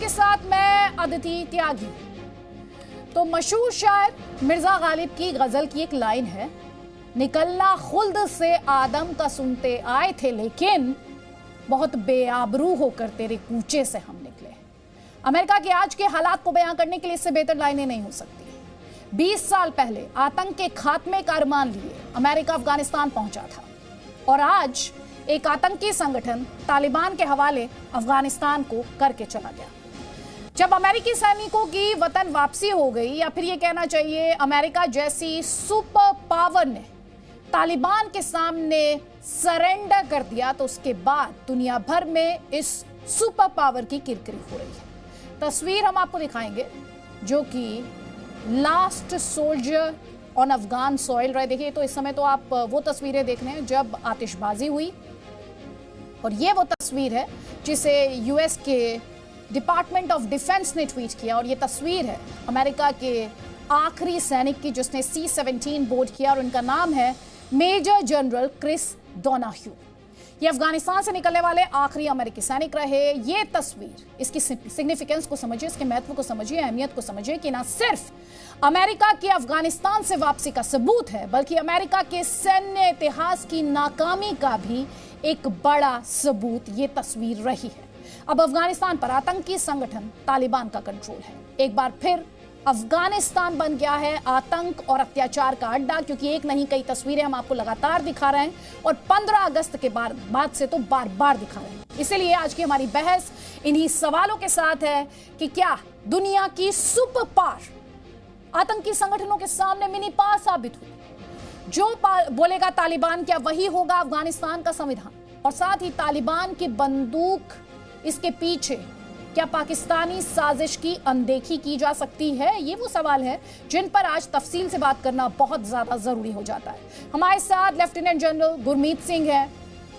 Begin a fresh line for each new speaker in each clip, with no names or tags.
आपके साथ मैं अदिति त्यागी। तो मशहूर शायर मिर्जा गालिब की गजल की एक लाइन है, निकलना खुल्द से आदम का सुनते आए थे, लेकिन बहुत बेआबरू होकर तेरे कूचे से हम निकले। अमेरिका के आज के हालात को बयां करने के लिए इससे बेहतर लाइनें नहीं हो सकती। 20 साल पहले आतंक के खात्मे का अरमान लिए अमेरिका अफगानिस्तान पहुंचा था और आज एक आतंकी संगठन तालिबान के हवाले अफगानिस्तान को करके चला गया। जब अमेरिकी सैनिकों की वतन वापसी हो गई, या फिर ये कहना चाहिए अमेरिका जैसी सुपर पावर ने तालिबान के सामने सरेंडर कर दिया, तो उसके बाद दुनिया भर में इस सुपर पावर की किरकिरी हो रही है। तस्वीर हम आपको दिखाएंगे जो कि last soldier on Afghan soil रहे। देखिए, तो इस समय तो आप वो तस्वीरें देख रहे हैं जब आतिशबाजी हुई, और ये वो तस्वीर है जिसे यूएस के डिपार्टमेंट ऑफ डिफेंस ने ट्वीट किया। और ये तस्वीर है अमेरिका के आखिरी सैनिक की जिसने C-17 बोर्ड किया, और उनका नाम है मेजर जनरल क्रिस डोनाह्यू। ये अफगानिस्तान से निकलने वाले आखिरी अमेरिकी सैनिक रहे। ये तस्वीर, इसकी सिग्निफिकेंस को समझिए, इसके महत्व को समझिए, अहमियत को समझिए कि ना सिर्फ अमेरिका की अफगानिस्तान से वापसी का सबूत है, बल्कि अमेरिका के सैन्य इतिहास की नाकामी का भी एक बड़ा सबूत ये तस्वीर रही है। अब अफगानिस्तान पर आतंकी संगठन तालिबान का कंट्रोल है। एक बार फिर अफगानिस्तान बन गया है आतंक और अत्याचार का अड्डा, क्योंकि एक नहीं कई तस्वीरें हम आपको लगातार दिखा रहे हैं, और 15 अगस्त के बाद से तो बार बार दिखा रहे हैं। इसीलिए आज की हमारी बहस इन्हीं सवालों के साथ है कि क्या दुनिया की सुपर पावर आतंकी संगठनों के सामने मिनी पावर साबित हुई? जो बोलेगा तालिबान, क्या वही होगा अफगानिस्तान का संविधान? और साथ ही तालिबान की बंदूक, इसके पीछे क्या पाकिस्तानी साजिश की अनदेखी की जा सकती है? ये वो सवाल है जिन पर आज तफसील से बात करना बहुत ज्यादा जरूरी हो जाता है। हमारे साथ लेफ्टिनेंट जनरल गुरमीत सिंह है,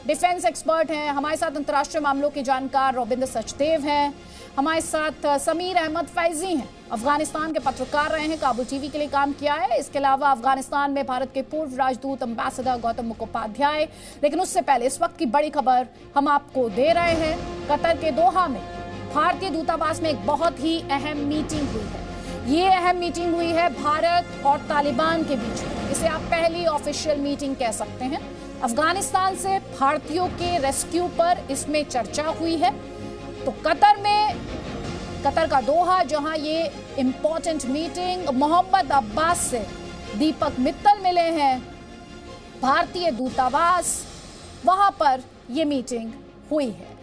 डिफेंस एक्सपर्ट हैं। हमारे साथ अंतर्राष्ट्रीय मामलों के जानकार रविंद्र सचदेव हैं। हमारे साथ समीर अहमद फैजी हैं, अफगानिस्तान के पत्रकार रहे हैं, काबुल टीवी के लिए काम किया है। इसके अलावा अफगानिस्तान में भारत के पूर्व राजदूत एम्बेसडर गौतम मुखोपाध्याय। लेकिन उससे पहले इस वक्त की बड़ी खबर हम आपको दे रहे हैं। कतर के दोहा में भारतीय दूतावास में एक बहुत ही अहम मीटिंग हुई है। ये अहम मीटिंग हुई है भारत और तालिबान के बीच में। इसे आप पहली ऑफिशियल मीटिंग कह सकते हैं। अफगानिस्तान से भारतीयों के रेस्क्यू पर इसमें चर्चा हुई है। तो कतर का दोहा, जहां ये इंपॉर्टेंट मीटिंग मोहम्मद अब्बास से दीपक मित्तल मिले हैं, भारतीय दूतावास, वहां पर यह मीटिंग हुई है।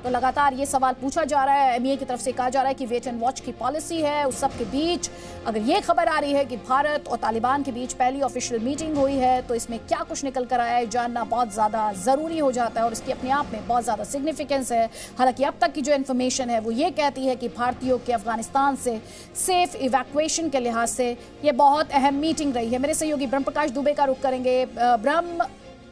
तो लगातार ये सवाल पूछा जा रहा है, एमईए की तरफ से कहा जा रहा है कि वेट एंड वॉच की पॉलिसी है। उस सब के बीच अगर ये खबर आ रही है कि भारत और तालिबान के बीच पहली ऑफिशियल मीटिंग हुई है, तो इसमें क्या कुछ निकल कर आया है जानना बहुत ज़्यादा ज़रूरी हो जाता है, और इसकी अपने आप में बहुत ज़्यादा सिग्निफिकेंस है। हालांकि अब तक की जो इन्फॉर्मेशन है वो ये कहती है कि भारतीयों के अफगानिस्तान से सेफ इवैक्यूएशन के लिहाज से ये बहुत अहम मीटिंग रही है। मेरे सहयोगी ब्रह्म प्रकाश दुबे का रुख करेंगे। ब्रह्म,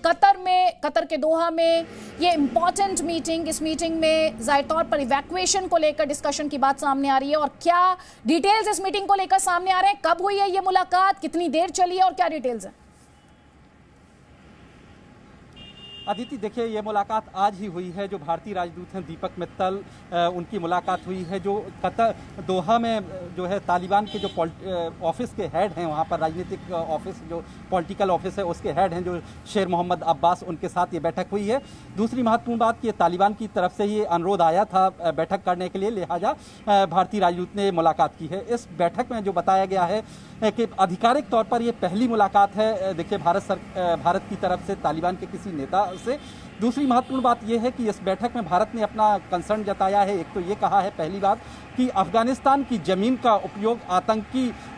कतर के दोहा में ये इंपॉर्टेंट मीटिंग, इस मीटिंग में जाहिर तौर पर इवैक्यूएशन को लेकर डिस्कशन की बात सामने आ रही है, और क्या डिटेल्स इस मीटिंग को लेकर सामने आ रहे हैं? कब हुई है ये मुलाकात, कितनी देर चली है, और क्या डिटेल्स हैं?
अदिति, देखिए, ये मुलाकात आज ही हुई है। जो भारतीय राजदूत हैं दीपक मित्तल, उनकी मुलाकात हुई है। जो कतर दोहा में जो है तालिबान के जो ऑफिस के हेड हैं, वहाँ पर राजनीतिक ऑफिस, जो पॉलिटिकल ऑफिस है, उसके हेड हैं जो शेर मोहम्मद अब्बास, उनके साथ ये बैठक हुई है। दूसरी महत्वपूर्ण बात कि तालिबान की तरफ से ये अनुरोध आया था बैठक करने के लिए, लिहाजा भारतीय राजदूत ने मुलाकात की है। इस बैठक में जो बताया गया है कि आधिकारिक तौर पर ये पहली मुलाकात है, देखिए, भारत की तरफ से तालिबान के किसी नेता से। दूसरी महत्वपूर्ण बात यह है कि इस बैठक में भारत ने अपना कंसर्न जताया है। एक तो ये कहा है, पहली बात, कि अफगानिस्तान की जमीन का उपयोग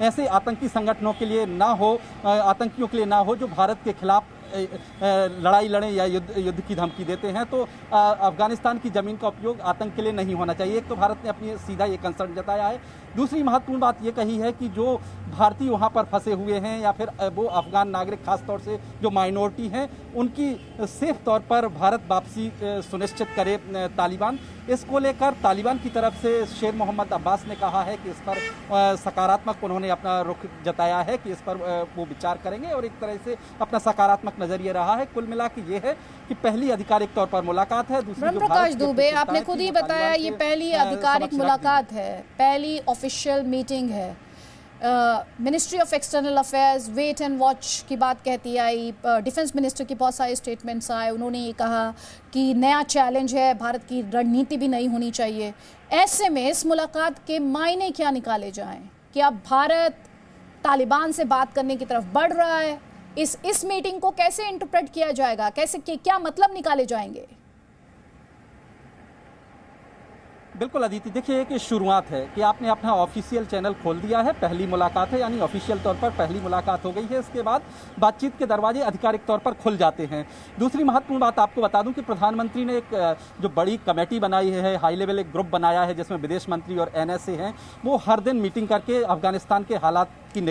ऐसे आतंकी संगठनों के लिए ना हो, आतंकियों के लिए ना हो जो भारत के खिलाफ लड़ाई लड़ें या युद्ध की धमकी देते हैं। तो अफगानिस्तान की जमीन का उपयोग आतंक के लिए नहीं होना चाहिए। एक तो भारत ने अपनी सीधा ये कंसर्न जताया है। दूसरी महत्वपूर्ण बात ये कही है कि जो भारतीय वहाँ पर फंसे हुए हैं या फिर वो अफगान नागरिक खासतौर से जो माइनॉरिटी हैं उनकी सेफ तौर पर भारत वापसी सुनिश्चित करे तालिबान। इसको लेकर तालिबान की तरफ से शेर मोहम्मद अब्बास ने कहा है कि इस पर सकारात्मक उन्होंने अपना रुख जताया है कि इस पर वो विचार करेंगे और एक तरह से अपना सकारात्मक नजरिया रहा है। कुल मिला के ये है कि पहली आधिकारिक तौर पर मुलाकात है। दूसरी जो
प्रकाश दुबे, आपने खुद ही बताया ये पहली आधिकारिक मुलाकात है, पहली ऑफिशियल मीटिंग है। Ministry of external affairs wait and watch की बात कहती आई, डिफेंस मिनिस्टर की बहुत सारे स्टेटमेंट्स आए, उन्होंने ये कहा कि नया चैलेंज है, भारत की रणनीति भी नई होनी चाहिए। ऐसे में इस मुलाकात के मायने क्या निकाले जाएं कि अब भारत तालिबान से बात करने की तरफ बढ़ रहा है, इस मीटिंग को कैसे इंटरप्रेट किया जाएगा, कैसे क्या मतलब निकाले जाएंगे?
बिल्कुल अदिति, देखिए एक शुरुआत है कि आपने अपना ऑफिशियल चैनल खोल दिया है, पहली मुलाकात है यानी ऑफिशियल तौर पर पहली मुलाकात हो गई है। इसके बाद बातचीत के दरवाजे आधिकारिक तौर पर खुल जाते हैं। दूसरी महत्वपूर्ण बात आपको बता दूं कि प्रधानमंत्री ने एक जो बड़ी कमेटी बनाई है, हाई लेवल एक ग्रुप बनाया है जिसमें विदेश मंत्री और NSA हैं, वो हर दिन मीटिंग करके अफगानिस्तान के हालात की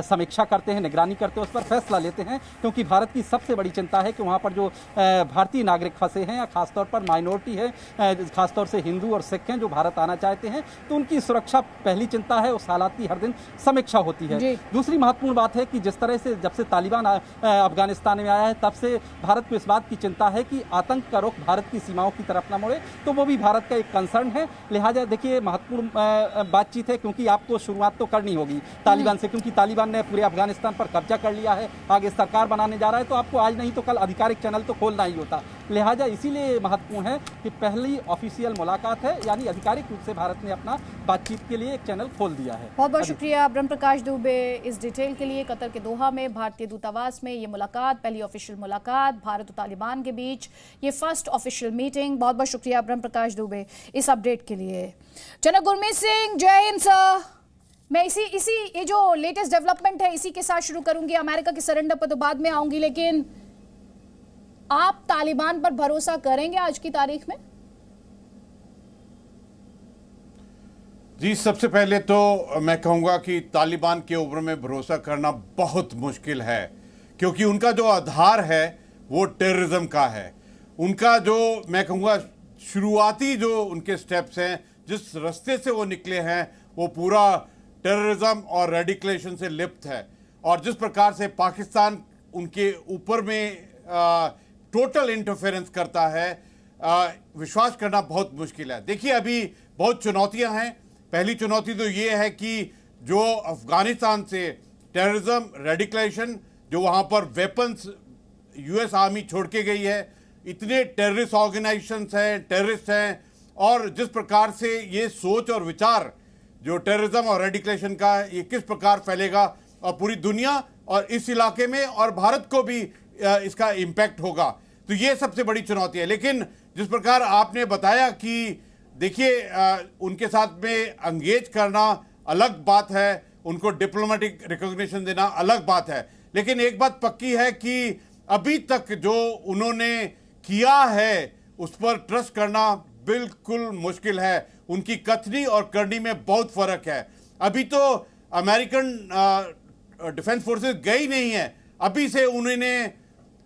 समीक्षा करते हैं, निगरानी करते हैं, उस पर फैसला लेते हैं। क्योंकि भारत की सबसे बड़ी चिंता है कि वहाँ पर जो भारतीय नागरिक फंसे हैं या खासतौर पर माइनॉरिटी है, खासतौर से हिंदू और सिख हैं जो भारत आना चाहते हैं, तो उनकी सुरक्षा पहली चिंता है। उस हालात की हर दिन समीक्षा होती है। दूसरी महत्वपूर्ण बात है कि जिस तरह से जब से तालिबान अफगानिस्तान में आया है तब से भारत को इस बात की चिंता है कि आतंक का रुख भारत की सीमाओं की तरफ न मुड़े, तो वो भी भारत का एक कंसर्न है। लिहाजा देखिए महत्वपूर्ण बातचीत है क्योंकि आपको शुरुआत तो करनी होगी तालिबान से, क्योंकि तालिबान ने पूरे अफगानिस्तान पर कब्जा कर लिया है, आगे सरकार बनाने जा रहा है, तो आपको आज नहीं तो कल आधिकारिक चैनल तो खोलना ही होता। लिहाजा इसीलिए महत्वपूर्ण है कि पहली ऑफिशियल मुलाकात है यानी आधिकारिक रूप से भारत ने अपना बातचीत के लिए एक चैनल खोल दिया है।
बहुत बहुत शुक्रिया ब्रह्म प्रकाश दुबे इस डिटेल के लिए। कतर के दोहा में भारतीय दूतावास में ये मुलाकात, पहली ऑफिशियल मुलाकात भारत और तालिबान के बीच, ये फर्स्ट ऑफिशियल मीटिंग। बहुत बहुत शुक्रिया ब्रह्म प्रकाश दुबे इस अपडेट के लिए। जनक गुरमीत सिंह, जय हिंद सर। मैं इसी ये जो लेटेस्ट डेवलपमेंट है इसी के साथ शुरू करूंगी। अमेरिका के सरेंडर पर तो बाद में आऊंगी, लेकिन आप तालिबान पर भरोसा करेंगे आज की तारीख में?
जी, सबसे पहले तो मैं कहूंगा कि तालिबान के ऊपर में भरोसा करना बहुत मुश्किल है, क्योंकि उनका जो आधार है वो टेररिज्म का है। उनका जो मैं कहूंगा शुरुआती जो उनके स्टेप्स हैं, जिस रास्ते से वो निकले हैं, वो पूरा टेररिज्म और रेडिकलेशन से लिप्त है। और जिस प्रकार से पाकिस्तान उनके ऊपर में टोटल इंटरफेरेंस करता है, विश्वास करना बहुत मुश्किल है। देखिए, अभी बहुत चुनौतियां हैं। पहली चुनौती तो ये है कि जो अफगानिस्तान से टेररिज्म, रेडिकलेशन, जो वहाँ पर वेपन्स US आर्मी छोड़ के गई है, इतने टेररिस्ट ऑर्गेनाइजेशंस हैं, टेररिस्ट हैं, और जिस प्रकार से ये सोच और विचार जो टेररिज्म और रेडिकलेशन का, ये किस प्रकार फैलेगा और पूरी दुनिया और इस इलाके में और भारत को भी इसका इम्पैक्ट होगा, तो ये सबसे बड़ी चुनौती है। लेकिन जिस प्रकार आपने बताया कि देखिए, उनके साथ में एंगेज करना अलग बात है, उनको डिप्लोमेटिक रिकॉग्निशन देना अलग बात है, लेकिन एक बात पक्की है कि अभी तक जो उन्होंने किया है उस पर ट्रस्ट करना बिल्कुल मुश्किल है। उनकी कथनी और करनी में बहुत फर्क है। अभी तो अमेरिकन डिफेंस फोर्सेस गई नहीं है, अभी से उन्होंने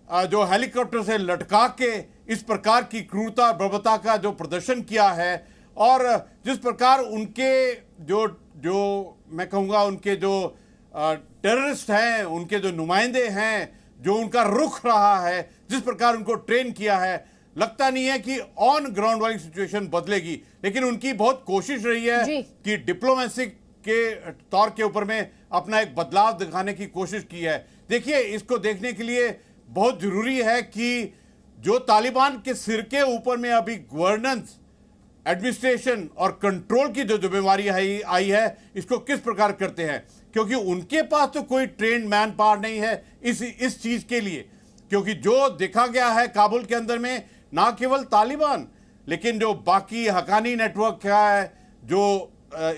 जो हेलीकॉप्टर से लटका के इस प्रकार की क्रूरता बर्बरता का जो प्रदर्शन किया है, और जिस प्रकार उनके जो मैं कहूँगा उनके जो टेररिस्ट हैं, उनके जो नुमाइंदे हैं, जो उनका रुख रहा है, जिस प्रकार उनको ट्रेन किया है, लगता नहीं है कि ऑन ग्राउंड वाली सिचुएशन बदलेगी। लेकिन उनकी बहुत कोशिश रही है कि डिप्लोमेसी के तौर के ऊपर में अपना एक बदलाव दिखाने की कोशिश की है। देखिए, इसको देखने के लिए बहुत जरूरी है कि जो तालिबान के सिर के ऊपर में अभी गवर्नेंस, एडमिनिस्ट्रेशन और कंट्रोल की जो जिम्मेवारी आई है, इसको किस प्रकार करते हैं, क्योंकि उनके पास तो कोई ट्रेंड मैन पावर नहीं है इस चीज के लिए। क्योंकि जो देखा गया है काबुल के अंदर में, ना केवल तालिबान लेकिन जो बाकी हकानी नेटवर्क है, जो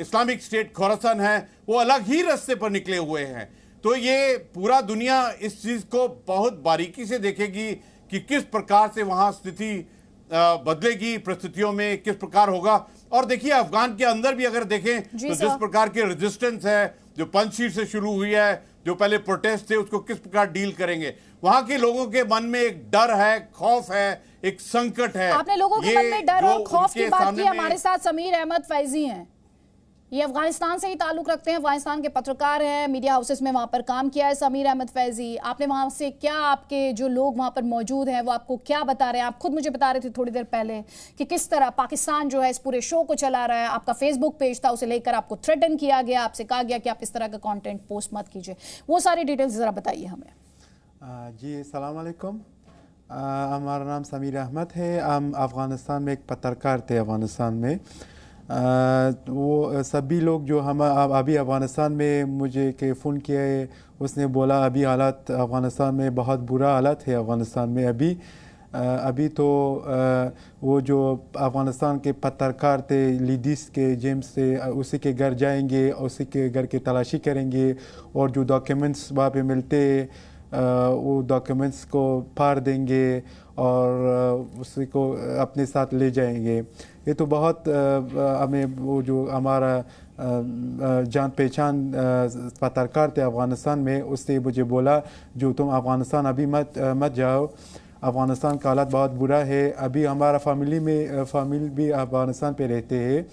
इस्लामिक स्टेट खोरासान है, वो अलग ही रास्ते पर निकले हुए हैं। तो ये पूरा दुनिया इस चीज को बहुत बारीकी से देखेगी कि किस प्रकार से वहां स्थिति बदलेगी, परिस्थितियों में किस प्रकार होगा। और देखिए, अफगान के अंदर भी अगर देखें तो जिस प्रकार के रेजिस्टेंस है, जो पंचशीर से शुरू हुई है, जो पहले प्रोटेस्ट थे, उसको किस प्रकार डील करेंगे। वहां के लोगों के मन में एक डर है, खौफ है, एक संकट है।
आपने लोगों के मन में डर और खौफ की बात की। हमारे साथ समीर अहमद फैजी हैं, ये अफगानिस्तान से ही ताल्लुक रखते हैं, अफगानिस्तान के पत्रकार हैं, मीडिया हाउसेस में वहां पर काम किया है। समीर अहमद फैजी, आपने वहां से क्या, आपके जो लोग वहां पर मौजूद हैं वो आपको क्या बता रहे हैं? आप खुद मुझे बता रहे थे थोड़ी देर पहले कि किस तरह पाकिस्तान जो है इस पूरे शो को चला रहा है। आपका फेसबुक पेज था, उसे लेकर आपको थ्रेटन किया गया, आपसे कहा गया कि आप इस तरह का कंटेंट पोस्ट मत कीजिए। वो सारी डिटेल्स जरा बताइए हमें।
जी अस्सलाम वालेकुम, हमारा नाम समीर अहमद है। हम अफ़गानिस्तान में एक पत्रकार थे अफ़गानिस्तान में। वो सभी लोग जो हम अभी अफ़गानिस्तान में मुझे के फ़ोन किया है, उसने बोला अभी हालात अफ़गानिस्तान में बहुत बुरा हालत है। अफ़गानिस्तान में अभी तो वो जो अफ़गानिस्तान के पत्रकार थे लीडिस के जेम्स से, उसी के घर जाएंगे, उसी के घर की तलाशी करेंगे और जो डॉक्यूमेंट्स वहाँ पे मिलते वो डॉक्यूमेंट्स को फाड़ देंगे और उसी को अपने साथ ले जाएंगे। ये तो बहुत हमें वो जो हमारा जान पहचान पत्रकार थे अफ़गानिस्तान में, उससे मुझे बोला जो तुम अफ़गानिस्तान अभी मत जाओ, अफ़गानिस्तान का हालत बहुत बुरा है। अभी हमारा फैमिली भी अफ़गानिस्तान पे रहते हैं।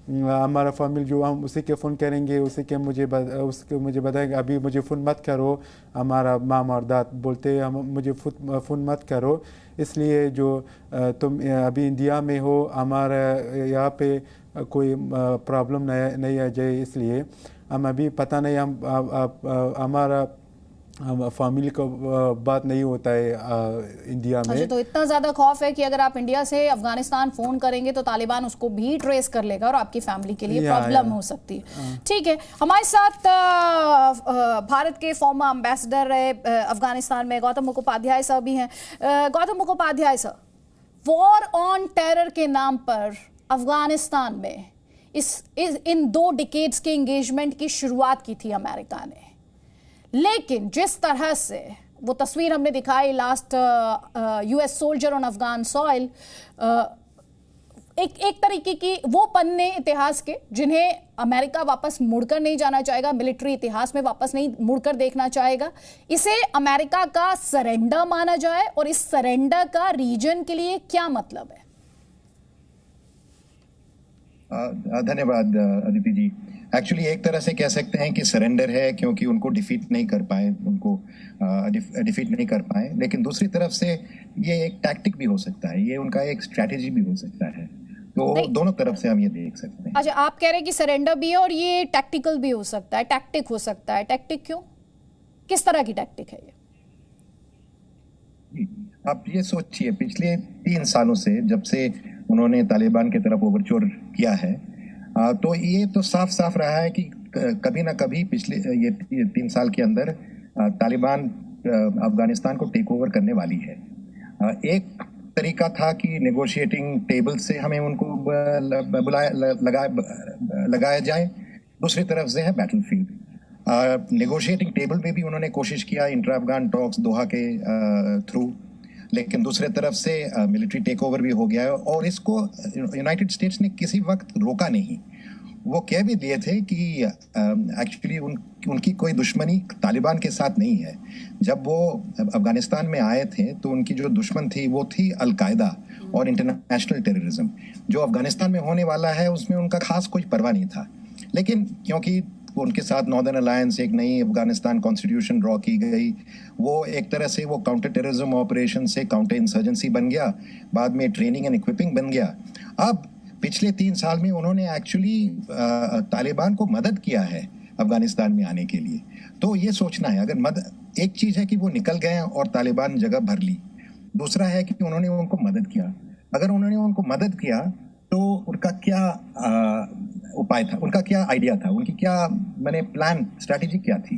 हमारा फैमिली जो हम उसी के फ़ोन करेंगे, उसी के मुझे बताएंगे अभी मुझे फ़ोन मत करो। हमारा माम और दाद बोलते हम मुझे फ़ोन मत करो, इसलिए जो तुम अभी इंडिया में हो, हमारा यहाँ पे कोई प्रॉब्लम नहीं आ जाए, इसलिए हम अभी पता नहीं हमारा फैमिली को बात नहीं होता है इंडिया में।
अच्छा, तो इतना ज़्यादा खौफ है कि अगर आप इंडिया से अफगानिस्तान फ़ोन करेंगे तो तालिबान उसको भी ट्रेस कर लेगा और आपकी फैमिली के लिए प्रॉब्लम हो सकती है। ठीक है, हमारे साथ भारत के फॉर्मर एम्बेसडर रहे अफगानिस्तान में गौतम मुखोपाध्याय साहब भी हैं। गौतम मुखोपाध्याय साहब, वॉर ऑन टेरर के नाम पर अफगानिस्तान में इन 2 डिकेड्स के एंगेजमेंट की शुरुआत की थी अमेरिका ने, लेकिन जिस तरह से वो तस्वीर हमने दिखाई last US soldier on Afghan soil, एक तरीके की वो पन्ने इतिहास के जिन्हें अमेरिका वापस मुड़कर नहीं जाना चाहेगा, मिलिट्री इतिहास में वापस नहीं मुड़कर देखना चाहेगा। इसे अमेरिका का सरेंडर माना जाए और इस सरेंडर का रीजन के लिए क्या मतलब है?
धन्यवाद अदिति जी। एक्चुअली एक तरह से कह सकते हैं कि सरेंडर है, क्योंकि उनको डिफीट नहीं कर पाए, लेकिन दूसरी तरफ से ये एक टैक्टिक भी हो सकता है, ये उनका एक स्ट्रैटेजी भी हो सकता है। तो दोनों तरफ से हम ये देख सकते हैं।
अच्छा, आप कह रहे हैं कि सरेंडर भी है और ये टैक्टिकल भी हो सकता है, टैक्टिक हो सकता है। टैक्टिक क्यों, किस तरह की टैक्टिक है ये?
आप ये सोचिए, पिछले 3 सालों से जब से उन्होंने तालिबान की तरफ ओवरचोर किया है, तो ये तो साफ साफ रहा है कि कभी ना कभी पिछले ये 3 साल के अंदर तालिबान अफगानिस्तान को टेक ओवर करने वाली है। एक तरीका था कि नेगोशिएटिंग टेबल से हमें उनको लगाया जाए, दूसरी तरफ से है बैटलफील्ड। नेगोशिएटिंग टेबल में भी उन्होंने कोशिश किया इंटर अफगान टॉक्स दोहा के थ्रू, लेकिन दूसरे तरफ से मिलिट्री टेक ओवर भी हो गया है और इसको यूनाइटेड स्टेट्स ने किसी वक्त रोका नहीं। वो कह भी दिए थे कि एक्चुअली उनकी कोई दुश्मनी तालिबान के साथ नहीं है। जब वो अफगानिस्तान में आए थे तो उनकी जो दुश्मन थी वो थी अलकायदा और इंटरनेशनल टेररिज्म। जो अफगानिस्तान में होने वाला है उसमें उनका खास कोई परवाह नहीं था, लेकिन क्योंकि उनके साथ नॉर्दर्न अलायंस एक नई अफगानिस्तान कॉन्स्टिट्यूशन ड्रॉ की गई, वो एक तरह से वो काउंटर टेररिज्म ऑपरेशन से काउंटर इंसर्जेंसी बन गया, बाद में ट्रेनिंग एंड इक्विपिंग बन गया। अब पिछले 3 साल में उन्होंने एक्चुअली तालिबान को मदद किया है अफगानिस्तान में आने के लिए। तो ये सोचना है, अगर एक चीज़ है कि वो निकल गए और तालिबान जगह भर ली, दूसरा है कि उन्होंने उनको मदद किया। अगर उन्होंने उनको मदद किया तो उनका क्या उपाय था, उनका क्या आइडिया था, उनकी क्या प्लान स्ट्रैटेजी क्या थी।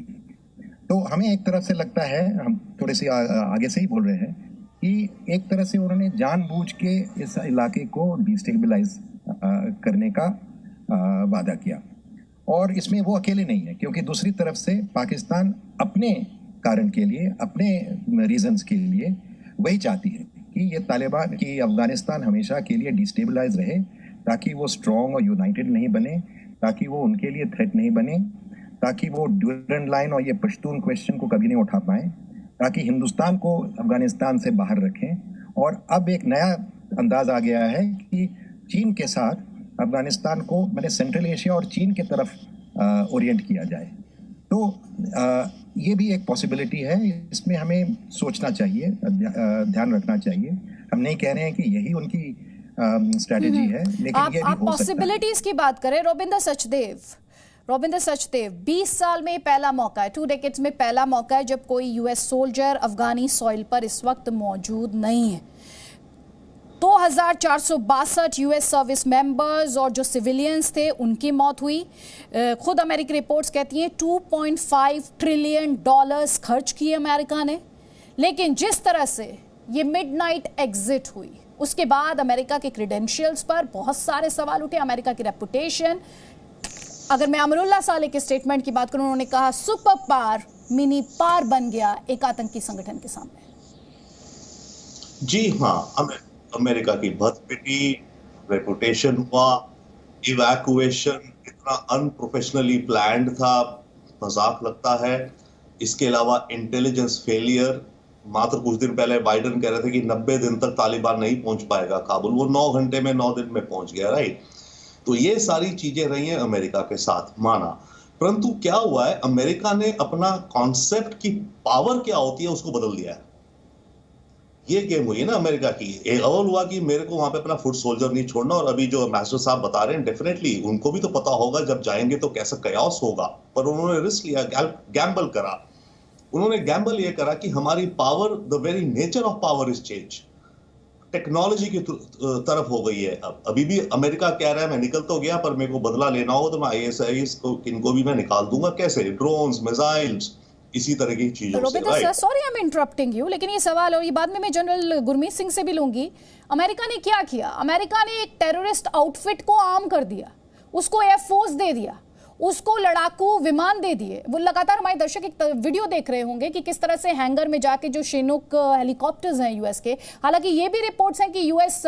तो हमें एक तरफ से लगता है, हम थोड़े से आगे से ही बोल रहे हैं, कि एक तरह से उन्होंने जानबूझ के इस इलाके को डिस्टेबलाइज करने का वादा किया। और इसमें वो अकेले नहीं है, क्योंकि दूसरी तरफ से पाकिस्तान अपने कारण के लिए, अपने रीजंस के लिए वही चाहती है कि ये तालिबान की अफगानिस्तान हमेशा के लिए डिस्टेबलाइज रहे, ताकि वो स्ट्रॉन्ग और यूनाइटेड नहीं बने, ताकि वो उनके लिए थ्रेट नहीं बने, ताकि वो ड्यूरेंट लाइन और ये पश्तून क्वेश्चन को कभी नहीं उठा पाए, ताकि हिंदुस्तान को अफगानिस्तान से बाहर रखें। और अब एक नया अंदाज आ गया है कि चीन के साथ अफगानिस्तान को मैंने सेंट्रल एशिया और चीन की तरफ ओरिएंट किया जाए। तो ये भी एक पॉसिबिलिटी है, इसमें हमें सोचना चाहिए, ध्यान रखना चाहिए। हम नहीं कह रहे हैं कि यही उनकी स्ट्रैटेजी है, लेकिन ये भी
आप
हो सकता है।
पॉसिबिलिटीज की बात करें, रविंद्र सचदेव 20 साल में पहला मौका है, 2 डेकेड्स में पहला मौका है जब कोई यूएस सोल्जर अफगानी सॉइल पर इस वक्त मौजूद नहीं है। 2462 यूएस सर्विस मेंबर्स और जो सिविलियंस थे उनकी मौत हुई। खुद अमेरिकी रिपोर्ट्स कहती हैं $2.5 ट्रिलियन खर्च किए अमेरिका ने। लेकिन जिस तरह से ये मिडनाइट एग्जिट हुई, उसके बाद अमेरिका के क्रेडेंशियल्स पर बहुत सारे सवाल उठे, अमेरिका की रेपुटेशन। अगर मैं अमरुल्लाह साले के स्टेटमेंट की बात करूं, उन्होंने कहा सुपर पावर मिनी पार बन गया एक आतंकी संगठन के सामने।
जी हाँ, अमेरिका की बहुत पिटी, रेपुटेशन हुआ, इवैक्यूएशन इतना अनप्रोफेशनली प्लान्ड था, मजाक लगता है। इसके अलावा इंटेलिजेंस फेलियर, मात्र कुछ दिन पहले बाइडेन कह रहे थे कि 90 दिन तक तालिबान नहीं पहुंच पाएगा काबुल, वो 9 घंटे में 9 दिन में पहुंच गया, राइट। तो ये सारी चीजें रही हैं अमेरिका के साथ, माना। परंतु क्या हुआ है, अमेरिका ने अपना कॉन्सेप्ट की पावर क्या होती है उसको बदल दिया है। ये गेम हुई है ना अमेरिका की। एक अव्वल हुआ कि मेरे को वहां पे अपना फुट सोल्जर नहीं छोड़ना, और अभी जो मास्टर साहब बता रहे हैं, डेफिनेटली उनको भी तो पता होगा जब जाएंगे तो कैसा कयास होगा, पर उन्होंने रिस्क लिया, गैम्बल करा। उन्होंने गैम्बल ये करा कि हमारी power, the very nature of power is change, technology की तरफ हो गई है। अब अभी भी अमेरिका कह रहा है मैं निकल तो गया, पर मेरे को बदला लेना हो तो मैं ISIS को इनको भी मैं निकाल दूंगा। कैसे? ड्रोन्स, मिसाइल्स, इसी तरह की चीजों से।
Sir, sorry I am interrupting you, लेकिन ये सवाल और ये बाद में मैं जनरल गुरमीत सिंह से भी लूंगी। अमेरिका ने क्या किया? अमेरिका ने एक टेररिस्ट आउटफिट को आर्म कर दिया, उसको एयरफोर्स दे दिया, उसको लड़ाकू विमान दे दिए। वो लगातार हमारे दर्शक एक वीडियो देख रहे होंगे कि किस तरह से हैंगर में जाके जो शिनूक हेलीकॉप्टर्स हैं यूएस के, हालांकि ये भी रिपोर्ट्स हैं कि यूएस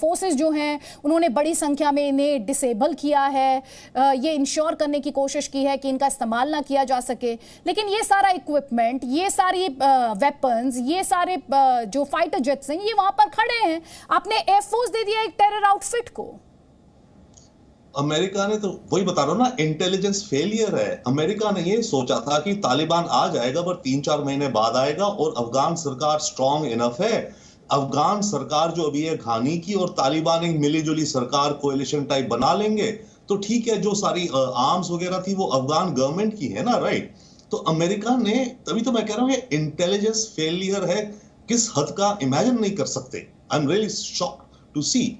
फोर्सेस जो हैं उन्होंने बड़ी संख्या में इन्हें डिसेबल किया है, ये इंश्योर करने की कोशिश की है कि इनका इस्तेमाल ना किया जा सके। लेकिन ये सारा इक्विपमेंट, ये सारी वेपन्स, ये सारे जो फाइटर जेट्स हैं, ये वहां पर खड़े हैं। आपने एयरफोर्स दे दिया एक टेरर आउटफिट को।
अमेरिका ने तो वही बता रहा हूं ना, इंटेलिजेंस फेलियर है। अमेरिका ने ये सोचा था कि तालिबान आ जाएगा, पर 3-4 महीने बाद आएगा, और अफगान सरकार स्ट्रांग इनफ है। अफगान सरकार जो अभी है घानी की, और तालिबान एक मिलीजुली सरकार कोएलिशन टाइप बना लेंगे तो ठीक है। जो सारी आर्म्स वगैरह थी वो अफगान गवर्नमेंट की है ना, राइट। तो अमेरिका ने, तभी तो मैं कह रहा हूं ये इंटेलिजेंस फेलियर है, किस हद का इमेजिन नहीं कर सकते। I am really shocked to see.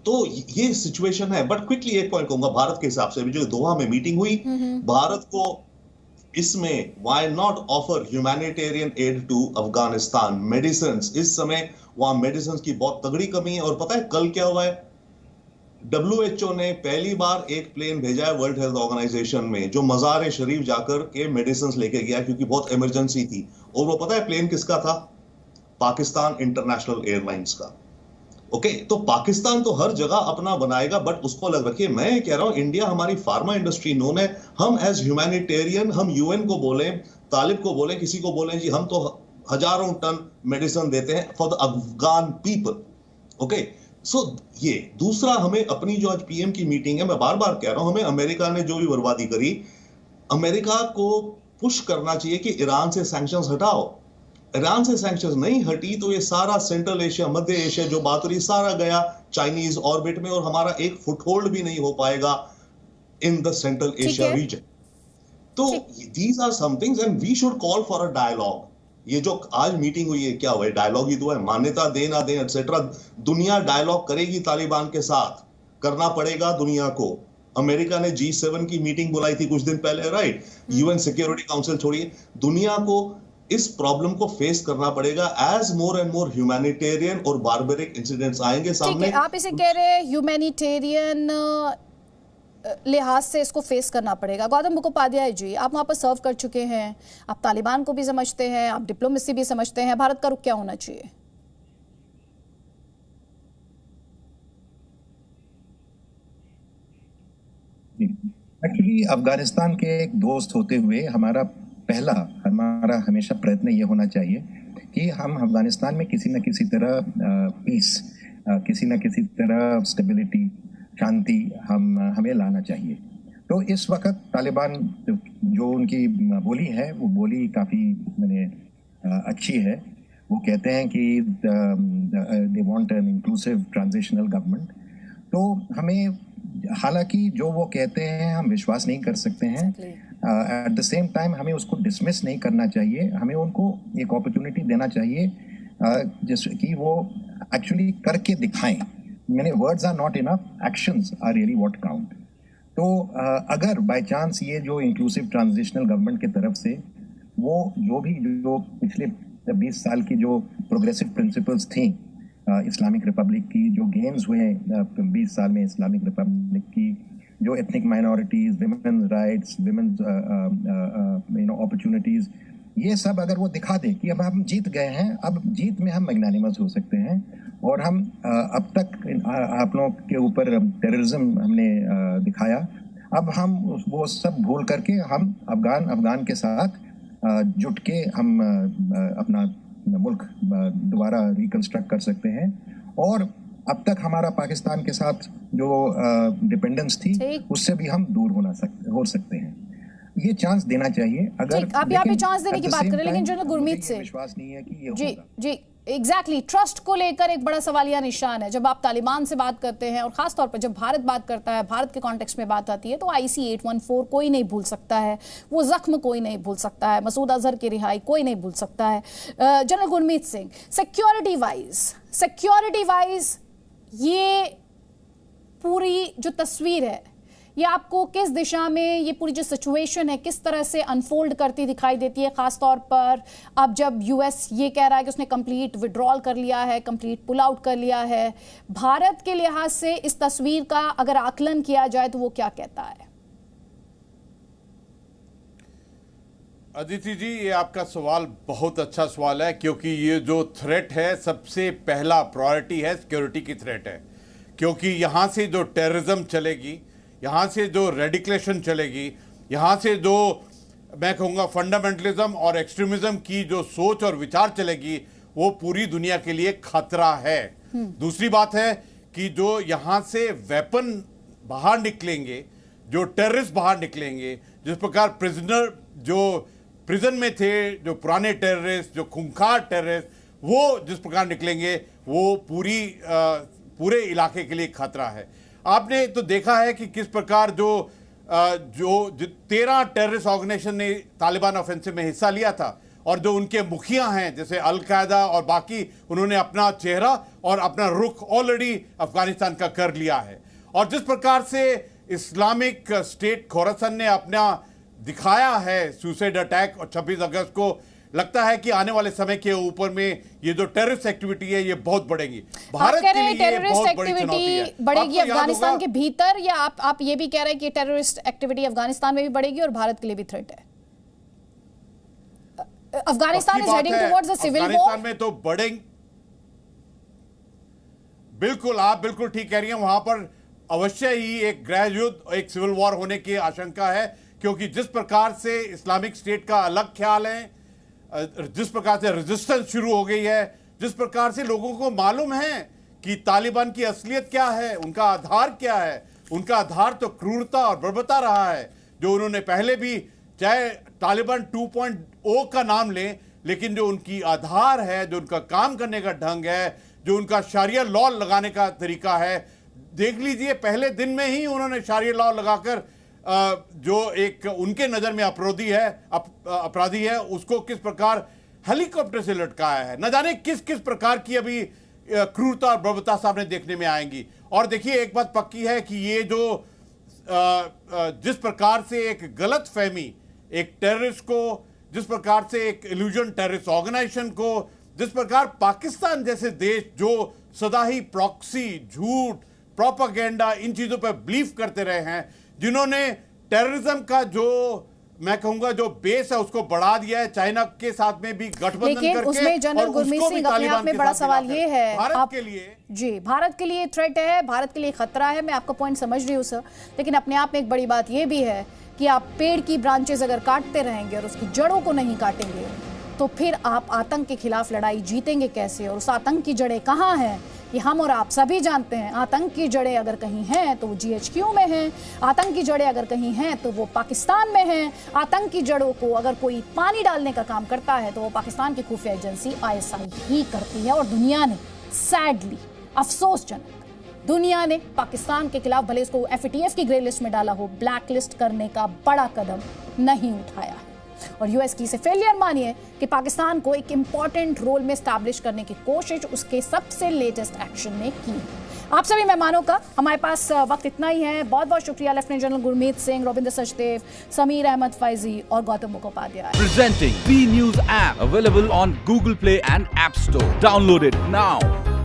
तो ये सिचुएशन है। बट क्विकली एक पॉइंट कहूंगा भारत के हिसाब से भी, जो दोहा में मीटिंग हुई, भारत को इसमें why not offer humanitarian aid to Afghanistan, medicines. इस समय वहां मेडिसिन्स की बहुत तगड़ी कमी है। और पता है कल क्या हुआ है? WHO ने पहली बार एक प्लेन भेजा है वर्ल्ड हेल्थ ऑर्गेनाइजेशन में, जो मजार शरीफ जाकर के मेडिसिन्स लेके गया, क्योंकि बहुत इमरजेंसी थी। और वो पता है प्लेन किसका था? पाकिस्तान इंटरनेशनल एयरलाइंस का। ओके, तो पाकिस्तान तो हर जगह अपना बनाएगा, बट उसको अलग रखिए। मैं कह रहा हूं इंडिया, हमारी फार्मा इंडस्ट्री नोन है। हम एज ह्यूमैनिटेरियन, हम UN को बोलें, तालिब को बोलें, किसी को बोलें, जी हम तो हजारों टन मेडिसिन देते हैं for the Afghan people. Okay, so ये दूसरा, हमें अपनी जो आज PM की मीटिंग है, मैं बार बार कह रहा हूं, हमें अमेरिका ने जो भी बर्बादी करी, अमेरिका को पुश करना चाहिए कि ईरान से सैंक्शंस हटाओ। ईरान से सैंक्शंस नहीं हटी तो ये सारा सेंट्रल एशिया, मध्य एशिया जो बात हो रही, सारा गया चाइनीज ऑर्बिट में, और हमारा एक फुटहोल्ड भी नहीं हो पाएगा in the Central Asia region. तो these are some things and we should call for a dialogue. ये जो आज मीटिंग हुई है, क्या हुआ है? डायलॉग ही तो है, मान्यता दे ना दे एटसेट्रा। दुनिया डायलॉग करेगी तालिबान के साथ, करना पड़ेगा दुनिया को। अमेरिका ने G7 की मीटिंग बुलाई थी कुछ दिन पहले, राइट। UN सिक्योरिटी काउंसिल छोड़िए, दुनिया को इस प्रॉब्लम को फेस करना पड़ेगा as more and more humanitarian और बारबेरिक इंसिडेंट्स आएंगे सामने।
आप इसे कह रहे हैं ह्यूमैनिटेरियन लिहाज से इसको फेस करना पड़ेगा। गौतम मुखोपाध्याय जी, आप वहां पर सर्व कर चुके हैं, आप तालिबान को भी समझते हैं, आप डिप्लोमेसी भी समझते हैं, भारत का रुख क्या होना चाहिए?
एक्चुअली अफगानिस्तान के एक दोस्त होते हुए हमारा हमेशा प्रयत्न ये होना चाहिए कि हम अफगानिस्तान में किसी न किसी तरह पीस, किसी न किसी तरह स्टेबिलिटी, शांति हमें लाना चाहिए। तो इस वक्त तालिबान जो उनकी बोली है वो बोली काफ़ी अच्छी है। वो कहते हैं कि they want an inclusive transitional government. तो हमें, हालांकि जो वो कहते हैं हम विश्वास नहीं कर सकते हैं, एट द सेम टाइम हमें उसको डिसमिस नहीं करना चाहिए। हमें उनको एक अपॉर्चुनिटी देना चाहिए जैसे कि वो एक्चुअली करके दिखाएं। Words are not enough, actions are really what count. तो अगर बाय चांस ये जो इंक्लूसिव ट्रांजिशनल गवर्नमेंट की तरफ से वो जो पिछले 20 साल की जो प्रोग्रेसिव प्रिंसिपल्स थी इस्लामिक रिपब्लिक की, जो गेन्स हुए 20 साल में इस्लामिक रिपब्लिक की, जो ethnic minorities, women's rights, women's opportunities, ये सब अगर वो दिखा दे कि अब हम जीत गए हैं, अब जीत में हम मैग्नानिमस हो सकते हैं। और हम अब तक आप लोगों के ऊपर टेररिज्म हमने दिखाया, अब हम वो सब भूल करके हम अफगान के साथ जुट के हम अपना मुल्क दोबारा रिकंस्ट्रक्ट कर सकते हैं। और अब तक हमारा पाकिस्तान के साथ जो डिपेंडेंस थी उससे भी हम दूर हो सकते हैं। ये चांस देना चाहिए। अगर
आप यहाँ पे चांस देने की बात करें, लेकिन जनरल गुरमीत से
विश्वास नहीं है कि ये
जी
होगा।
जी एग्जैक्टली ट्रस्ट को लेकर एक बड़ा सवालिया निशान है। जब आप तालिबान से बात करते हैं और खासतौर पर जब भारत बात करता है, भारत के कॉन्टेक्स्ट में बात आती है, तो IC-814 कोई नहीं भूल सकता है, वो जख्म कोई नहीं भूल सकता है, मसूद अजहर की रिहाई कोई नहीं भूल सकता है। General Gurmeet Singh, security wise ये पूरी जो तस्वीर है, ये आपको किस दिशा में, ये पूरी जो सिचुएशन है किस तरह से अनफोल्ड करती दिखाई देती है, खासतौर पर अब जब US ये कह रहा है कि उसने कंप्लीट विड्रॉल कर लिया है, कंप्लीट पुल आउट कर लिया है। भारत के लिहाज से इस तस्वीर का अगर आकलन किया जाए तो वो क्या कहता है?
अदिति जी, ये आपका सवाल बहुत अच्छा सवाल है, क्योंकि ये जो थ्रेट है सबसे पहला प्रायोरिटी है, सिक्योरिटी की थ्रेट है। क्योंकि यहाँ से जो टेररिज्म चलेगी, यहाँ से जो रेडिकलेशन चलेगी, यहाँ से जो मैं कहूँगा फंडामेंटलिज्म और एक्सट्रीमिज्म की जो सोच और विचार चलेगी, वो पूरी दुनिया के लिए खतरा है। दूसरी बात है कि जो यहाँ से वेपन बाहर निकलेंगे, जो टेररिस्ट बाहर निकलेंगे, जिस प्रकार प्रिजन में थे जो पुराने टेररिस्ट, जो खूंखार टेररिस्ट, वो जिस प्रकार निकलेंगे, वो पूरे इलाके के लिए खतरा है। आपने तो देखा है कि किस प्रकार जो 13 टेररिस्ट ऑर्गेनाइजेशन ने तालिबान ऑफेंसिव में हिस्सा लिया था, और जो उनके मुखिया हैं जैसे अल-कायदा और बाकी, उन्होंने अपना चेहरा और अपना रुख ऑलरेडी अफगानिस्तान का कर लिया है। और जिस प्रकार से इस्लामिक स्टेट खोरासान ने अपना दिखाया है सुसाइड अटैक, और 26 अगस्त को लगता है कि आने वाले समय के ऊपर में ये जो टेररिस्ट एक्टिविटी है ये बहुत बढ़ेगी। भारत के लिए ये बहुत बड़ी चुनौती है।
बढ़ेगी अफगानिस्तान के भीतर, या आप ये भी कह रहे हैं कि टेररिस्ट एक्टिविटी अफगानिस्तान में भी बढ़ेगी और भारत के लिए भी थ्रेट है? Afghanistan is heading towards a civil war.
Afghanistan में तो बढ़ेंगे, बिल्कुल, आप बिल्कुल ठीक कह रही हैं। वहां पर अवश्य ही एक गृह युद्ध, एक सिविल वॉर होने की आशंका है, क्योंकि जिस प्रकार से इस्लामिक स्टेट का अलग ख्याल है, जिस प्रकार से रेजिस्टेंस शुरू हो गई है, जिस प्रकार से लोगों को मालूम है कि तालिबान की असलियत क्या है, उनका आधार क्या है। उनका आधार तो क्रूरता और बर्बरता रहा है, जो उन्होंने पहले भी, चाहे तालिबान 2.0 का नाम लें, लेकिन जो उनकी आधार है, जो उनका काम करने का ढंग है, जो उनका शरिया लॉ लगाने का तरीका है, देख लीजिए पहले दिन में ही उन्होंने शरिया लॉ लगाकर जो एक उनके नजर में अपराधी है उसको किस प्रकार हेलीकॉप्टर से लटकाया है। न जाने किस किस प्रकार की अभी क्रूरता और बर्बरता सामने देखने में आएंगी। और देखिए, एक बात पक्की है कि ये जो जिस प्रकार से एक गलत फहमी एक टेररिस्ट को, जिस प्रकार से एक इल्यूजन टेररिस्ट ऑर्गेनाइजेशन को, जिस प्रकार पाकिस्तान जैसे देश जो सदा ही प्रॉक्सी, झूठ, प्रोपेगेंडा, इन चीजों पर बिलीव करते रहे हैं, जिन्होंने टेररिज्म का जो मैं कहूंगा जो बेस है उसको बढ़ा दिया है, चाइना के साथ में भी गठबंधन
लेकिन
करके,
उसमें जनरल गुरमीत सिंह अपने आप में बड़ा सवाल ये है,
भारत के लिए
जी भारत के लिए थ्रेट है, भारत के लिए खतरा है, मैं आपका पॉइंट समझ रही हूँ सर, लेकिन अपने आप में एक बड़ी बात ये भी है कि आप पेड़ की ब्रांचेस अगर काटते रहेंगे और उसकी जड़ों को नहीं काटेंगे तो फिर आप आतंक के खिलाफ लड़ाई जीतेंगे कैसे? और उस आतंक की जड़ें कहाँ हैं ये हम और आप सभी जानते हैं। आतंक की जड़ें अगर कहीं हैं तो वो GHQ में हैं, आतंक की जड़ें अगर कहीं हैं तो वो पाकिस्तान में हैं, आतंक की जड़ों को अगर कोई पानी डालने का काम करता है तो वो पाकिस्तान की खुफिया एजेंसी ISI ही करती है। और दुनिया ने सैडली, अफसोसजनक, दुनिया ने पाकिस्तान के खिलाफ भले इसको FATF की ग्रे लिस्ट में डाला हो, ब्लैक लिस्ट करने का बड़ा कदम नहीं उठाया है। और US की इसे फेलियर मानिए कि पाकिस्तान को एक इंपॉर्टेंट रोल में स्टैब्लिश करने की कोशिश उसके सबसे लेटेस्ट एक्शन ने की। आप सभी मेहमानों का हमारे पास वक्त इतना ही है। बहुत बहुत शुक्रिया लेफ्टिनेंट जनरल गुरमीत सिंह, रविंद्र सचदेव, समीर अहमद फैजी और Gautam Mukhopadhyay.
Presenting B News app available on Google Play and App Store. Download it now.